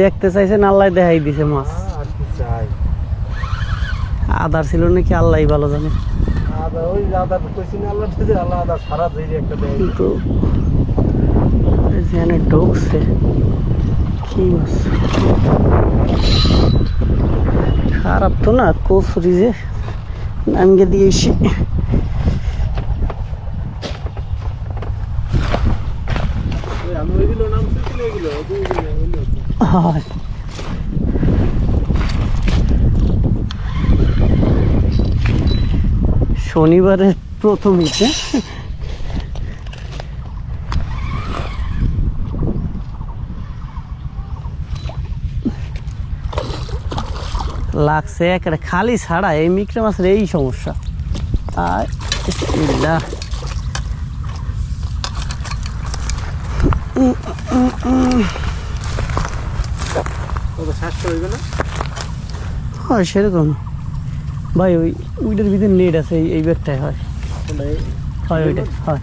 দেখতে চাইছেন, আল্লাহ দেখাই দিছে মাছ। আর কি চাই? আদার ছিল নাকি আল্লাহ ভালো জানে। আদা ওই আদা কইছি না আল্লাহ দিছে, আল্লাহ আদা সারা ধরে একটা দেয়। কিন্তু এখানে ঢুকছে কি মাছ, খারাপ তো না, কচুরি যে নামকে দিয়েছি। আমি ওইগুলো নাম শুনছি, ওইগুলো হয় শনিবারের প্রথম ইচ্ছে লাগছে একেবারে খালি ছাড়া। এই মিকড়ে মাছের এই সমস্যা। আর বিসমিল্লাহ, হয় সেরকম ভাই। ওইটার ভিতরে নেট আছে, এই ব্যাগটাই হয়। হয় ওইটা হয়।